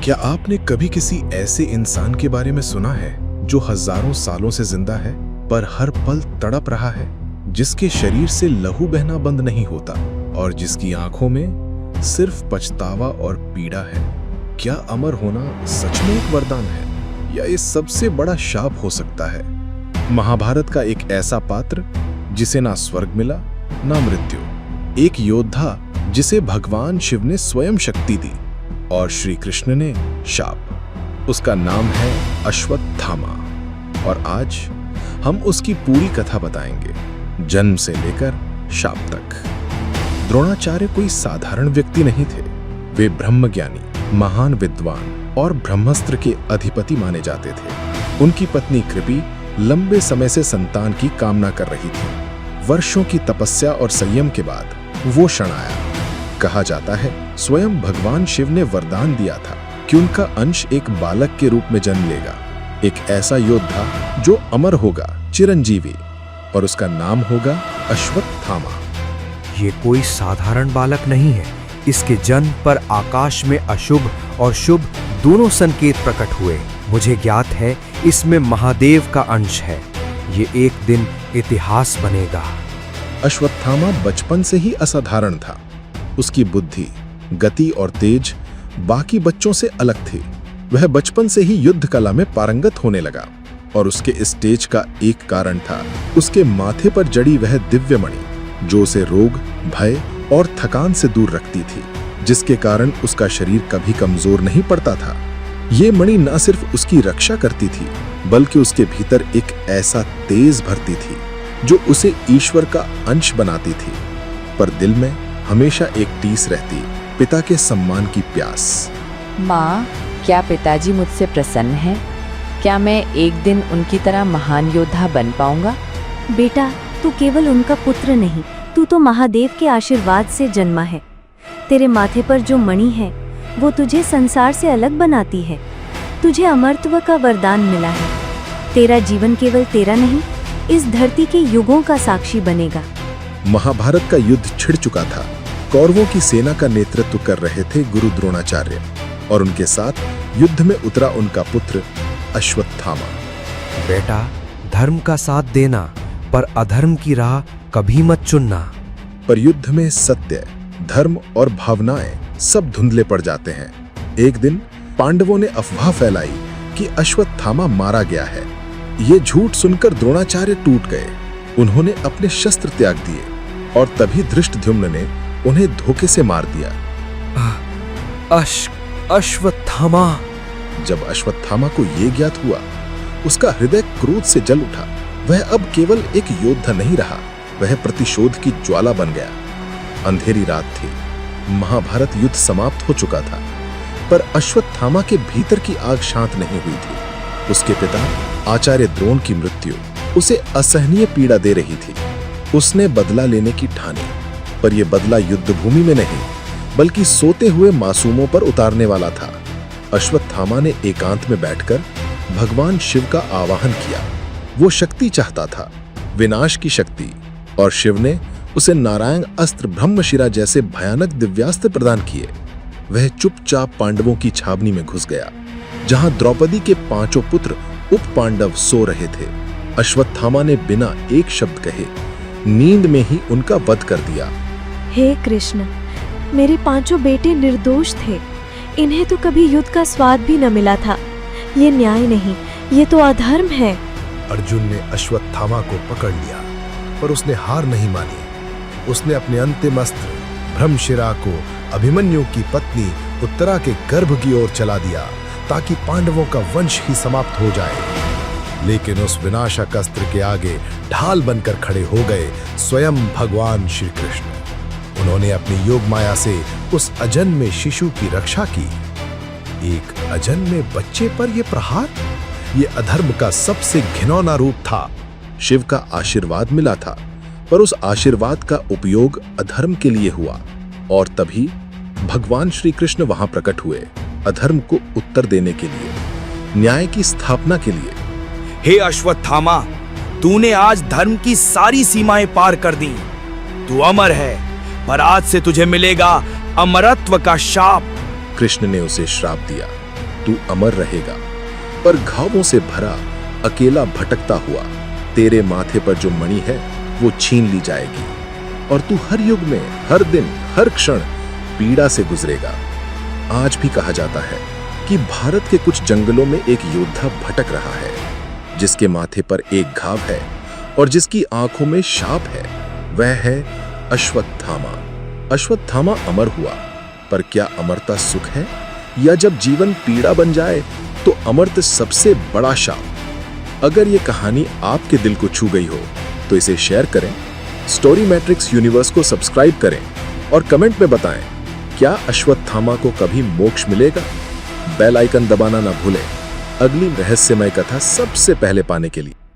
क्या आपने कभी किसी ऐसे इंसान के बारे में सुना है जो हजारों सालों से जिंदा है पर हर पल तड़प रहा है, जिसके शरीर से लहू बहना बंद नहीं होता और जिसकी आंखों में सिर्फ पछतावा और पीड़ा है? क्या अमर होना सच में एक वरदान है या ये सबसे बड़ा शाप हो सकता है? महाभारत का एक ऐसा पात्र जिसे ना स्वर्ग मिला ना मृत्यु, एक योद्धा जिसे भगवान शिव ने स्वयं शक्ति दी और श्री कृष्ण ने शाप। उसका नाम है अश्वत्थामा और आज हम उसकी पूरी कथा बताएंगे, जन्म से लेकर शाप तक। द्रोणाचार्य कोई साधारण व्यक्ति नहीं थे। वे ब्रह्मज्ञानी, महान विद्वान और ब्रह्मास्त्र के अधिपति माने जाते थे। उनकी पत्नी कृपि लंबे समय से संतान की कामना कर रही थी। वर्षों की तपस्या और संयम के बाद वो क्षण आया। कहा जाता है स्वयं भगवान शिव ने वरदान दिया था कि उनका अंश एक बालक के रूप में जन्म लेगा, एक ऐसा योद्धा जो अमर होगा, चिरंजीवी, और उसका नाम होगा अश्वत्थामा। ये कोई साधारण बालक नहीं है। इसके जन्म पर आकाश में अशुभ और शुभ दोनों संकेत प्रकट हुए। मुझे ज्ञात है इसमें महादेव का अंश है। ये एक दिन इतिहास बनेगा। अश्वत्थामा बचपन से ही असाधारण था। उसकी बुद्धि, गति और तेज बाकी बच्चों से अलग थी। वह बचपन से ही युद्ध कला में पारंगत होने लगा और उसके इस तेज का एक कारण था उसके माथे पर जड़ी वह दिव्य मणि जो उसे रोग, भय और थकान से दूर रखती थी, जिसके कारण उसका शरीर कभी कमजोर नहीं पड़ता था। ये मणि न सिर्फ उसकी रक्षा करती थी बल्कि उसके भीतर एक ऐसा तेज भरती थी जो उसे ईश्वर का अंश बनाती थी। पर दिल में हमेशा एक टीस रहती, पिता के सम्मान की प्यास। माँ, क्या पिताजी मुझसे प्रसन्न हैं? क्या मैं एक दिन उनकी तरह महान योद्धा बन पाऊंगा? बेटा, तू केवल उनका पुत्र नहीं, तू तो महादेव के आशीर्वाद से जन्मा है। तेरे माथे पर जो मणि है वो तुझे संसार से अलग बनाती है। तुझे अमरत्व का वरदान मिला है। तेरा जीवन केवल तेरा नहीं, इस धरती के युगों का साक्षी बनेगा। महाभारत का युद्ध छिड़ चुका था। कौरवों की सेना का नेतृत्व कर रहे थे गुरु द्रोणाचार्य और उनके साथ युद्ध में उतरा उनका पुत्र अश्वत्थामा। बेटा, धर्म का साथ देना पर अधर्म की राह कभी मत चुनना। पर युद्ध में सत्य, धर्म और भावनाएं सब धुंधले पड़ जाते हैं। एक दिन पांडवों ने अफवाह फैलाई कि अश्वत्थामा मारा गया है। ये झूठ सुनकर द्रोणाचार्य टूट गए। उन्होंने अपने शस्त्र त्याग दिए और तभी धृष्टद्युम्न ने उन्हें धोखे से मार दिया। अश्वत्थामा। जब अश्वत्थामा को यह ज्ञात हुआ, उसका हृदय क्रोध से जल उठा। वह अब केवल एक योद्धा नहीं रहा, वह प्रतिशोध की ज्वाला बन गया। अंधेरी रात थी, महाभारत युद्ध समाप्त हो चुका था, पर अश्वत्थामा के भीतर की आग शांत नहीं हुई थी। उसके पिता आचार्य द्रोण की मृत्यु उसे असहनीय पीड़ा दे रही थी। उसने बदला लेने की ठानी, पर यह बदला युद्ध भूमि में नहीं बल्कि सोते हुए मासूमों पर उतारने वाला था। अश्वत्थामा ने एकांत में बैठकर भगवान शिव का आवाहन किया। वो शक्ति चाहता था, विनाश की शक्ति, और शिव ने उसे नारायण अस्त्र, ब्रह्मशिरा जैसे भयानक दिव्यास्त्र प्रदान किए। वह चुपचाप पांडवों की छावनी में घुस गया, जहां द्रौपदी के 5 पुत्र उप पांडव सो रहे थे। अश्वत्थामा ने बिना एक शब्द कहे नींद में ही उनका वध कर दिया। हे कृष्ण, मेरे 5 बेटे निर्दोष थे। इन्हें तो कभी युद्ध का स्वाद भी न मिला था। ये न्याय नहीं, ये तो अधर्म है। अर्जुन ने अश्वत्थामा को पकड़ लिया, पर उसने हार नहीं मानी। उसने अपने अंतिम अस्त्र ब्रह्मशिरा को अभिमन्यु की पत्नी उत्तरा के गर्भ की ओर चला दिया ताकि पांडवों का वंश ही समाप्त हो जाए। लेकिन उस विनाशक अस्त्र के आगे ढाल बनकर खड़े हो गए स्वयं भगवान श्री कृष्ण। उन्होंने अपनी योग माया से उस अजन्मे शिशु की रक्षा की। एक अजन्मे बच्चे पर यह प्रहार, यह अधर्म का सबसे घिनौना रूप था। शिव का आशीर्वाद मिला था, पर उस आशीर्वाद का उपयोग अधर्म के लिए हुआ और तभी भगवान श्री कृष्ण वहां प्रकट हुए, अधर्म को उत्तर देने के लिए, न्याय की स्थापना के लिए। हे अश्वत्थामा, तूने आज धर्म की सारी सीमाएं पार कर दी। तू अमर है, पर आज से तुझे मिलेगा अमरत्व का शाप। कृष्ण ने उसे श्राप दिया तू अमर रहेगा। पर घावों से भरा अकेला भटकता हुआ तेरे माथे पर जो मणि है वो छीन ली जाएगी और तू हर युग में, हर दिन, हर क्षण पीड़ा से गुजरेगा। आज भी कहा जाता है कि भारत के कुछ जंगलों में एक योद्धा भटक रहा है, जिसके माथे पर एक घाव है और जिसकी आंखों में शाप है। वह है अश्वत्थामा। अश्वत्थामा अमर हुआ, पर क्या अमरता सुख है, या जब जीवन पीड़ा बन जाए तो अमरता सबसे बड़ा शाप। अगर ये कहानी आपके दिल को छू गई हो तो इसे शेयर करें, स्टोरी मैट्रिक्स यूनिवर्स को सब्सक्राइब करें और कमेंट में बताएं, क्या अश्वत्थामा को कभी मोक्ष मिलेगा? बेल आइकन दबाना ना भूलें अगली रहस्यमय कथा सबसे पहले पाने के लिए।